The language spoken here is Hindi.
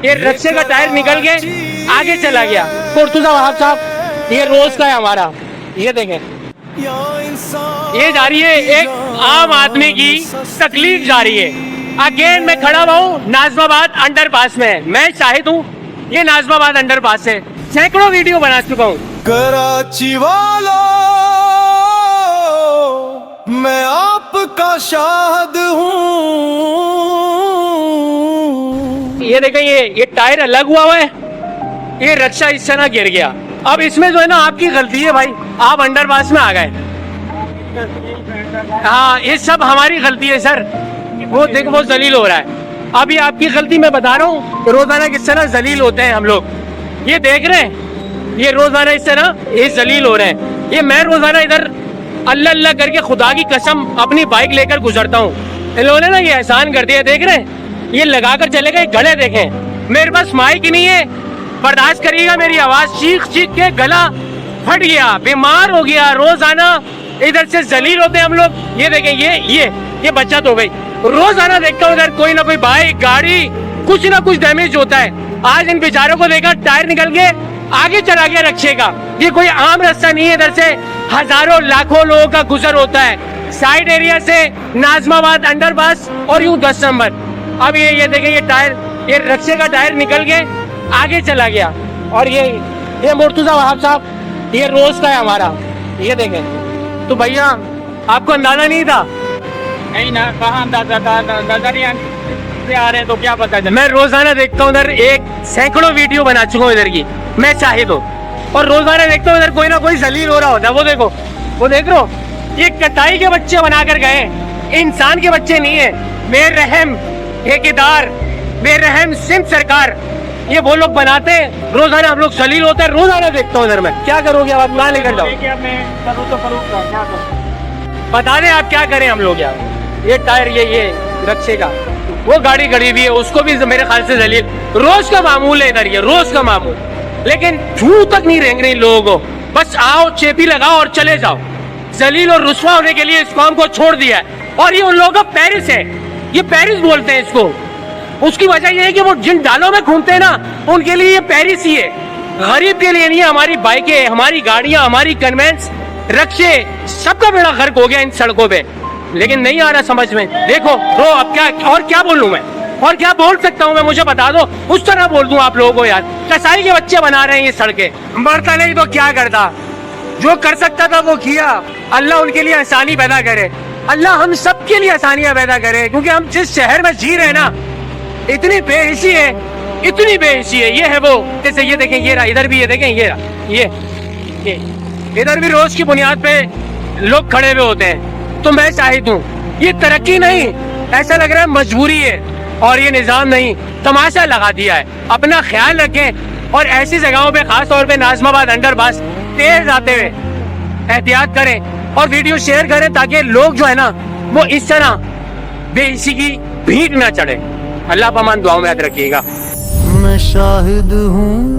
ये रक्शे का टायर निकल के आगे चला गया। कुर्तुजा वहाब साहब, ये रोज का है हमारा, ये देखें, ये जा रही है एक आम आदमी की तकलीफ जा रही है। अगेन मैं खड़ा हुआ हूँ नाजमाबाद अंडरपास में, मैं शाहिद हूँ, ये नाजमाबाद अंडरपास है, सैकड़ों वीडियो बना चुका हूँ। कराची वालों, मैं आपका शाहिद हूँ। ये देखें, ये टायर अलग हुआ है, ये रक्षा इस तरह गिर गया। अब इसमें जो है ना आपकी गलती है भाई, आप अंडरपास में आ गए। हाँ, ये सब हमारी गलती है सर। वो देखो वो जलील हो रहा है, अभी आपकी गलती मैं बता रहा हूँ। रोजाना किस तरह जलील होते हैं हम लोग, ये देख रहे हैं, ये रोजाना इस तरह ये जलील हो रहे हैं। ये मैं रोजाना इधर अल्लाह अल्लाह करके खुदा की कसम अपनी बाइक लेकर गुजरता हूँ। इन्होंने ना ये एहसान कर दिया, देख रहे हैं, ये लगाकर चले गए। गले देखें, मेरे पास माइक ही नहीं है, बर्दाश्त करिएगा मेरी आवाज, चीख चीख के गला फट गया, बीमार हो गया। रोजाना इधर से जलील होते हैं हम लोग। ये देखें, ये बचत हो गई। रोजाना देखता हूँ इधर कोई ना कोई बाइक गाड़ी कुछ ना कुछ डैमेज होता है। आज इन बेचारों को देखा, टायर निकल के आगे चला गया रक्शे का। ये कोई आम रास्ता नहीं है, इधर से हजारों लाखों लोगों का गुजर होता है साइड एरिया से नाजमाबाद अंडरपास और यूं 10 नंबर। अब ये देखें, ये टायर, ये रक्शे का टायर निकल के आगे चला गया। और ये मुर्तुजा वहाब साहब, ये रोज का है हमारा, ये देखें। तो भैया आपको अंदाजा नहीं था? नहीं ना, कहाँ अंदाजा था, नजर आ रहे हैं तो क्या पता चला। मैं रोजाना देखता हूँ इधर, एक सैकड़ों वीडियो बना चुका हूँ इधर की, मैं शाहिद हूँ। और रोजाना देखता हूँ इधर कोई ना कोई जलील हो रहा होता है। वो देखो, वो देख लो, ये कटाई के बच्चे बनाकर गए, इंसान के बच्चे नहीं है। बेरहम ठेकेदार, बेरहम सिंध सरकार, ये वो लोग बनाते हैं। रोजाना हम लोग जलील होते हैं, रोजाना देखता हूँ इधर। मैं क्या करोगे आप, ना लेकर जाओ, बता दें आप क्या करें हम लोग यार। ये टायर, ये रक्शे का, वो गाड़ी खड़ी हुई है, उसको भी मेरे ख्याल से जलील, रोज का मामूल है इधर, ये रोज का मामूल। लेकिन छू तक नहीं रेंग रही लोगों को, बस आओ चेपी लगाओ और चले जाओ। जलील और रुस्वा होने के लिए इस कौम को छोड़ दिया है। और ये उन लोगों का पेरिस है, ये पेरिस बोलते हैं इसको। उसकी वजह ये है कि वो जिन डालों में घूमते हैं ना, उनके लिए ये पेरिस ही है, गरीब के लिए नहीं है। हमारी बाइकें, हमारी गाड़ियां, हमारी कन्वेंस, रक्शे, सबका बेड़ा गर्क हो गया इन सड़कों पे। लेकिन नहीं आ रहा समझ में। देखो रो, अब क्या और क्या बोलूं मैं, और क्या बोल सकता हूं मैं, मुझे बता दो, उस तरह बोल दूं आप लोगों को यार। कसाई के बच्चे बना रहे हैं ये सड़कें, मरता नहीं तो क्या करता, जो कर सकता था वो किया। अल्लाह उनके लिए आसानी पैदा करे, अल्लाह हम सबके लिए आसानियां पैदा करे। क्योंकि हम जिस शहर में जी रहे हैं ना, इतनी बेहिसी है, इतनी बेहिसी है। ये है वो, जैसे ये देखें, ये रहा, इधर भी ये देखें, ये रहा, ये इधर भी रोज की बुनियाद पे लोग खड़े हुए होते हैं। तो मैं शाहिद हूँ, ये तरक्की नहीं, ऐसा लग रहा है मजबूरी है। और ये निजाम नहीं, तमाशा लगा दिया है। अपना ख्याल रखें और ऐसी जगहों पे, खास तौर पे नाजमाबाद अंडरपास, तेज आते हुए एहतियात करें और वीडियो शेयर करें, ताकि लोग जो है ना वो इस तरह बेहिसी की भीख ना चढ़े। अल्लाह पामान दुआओं में याद रखिएगा। मैं शाहिद हूँ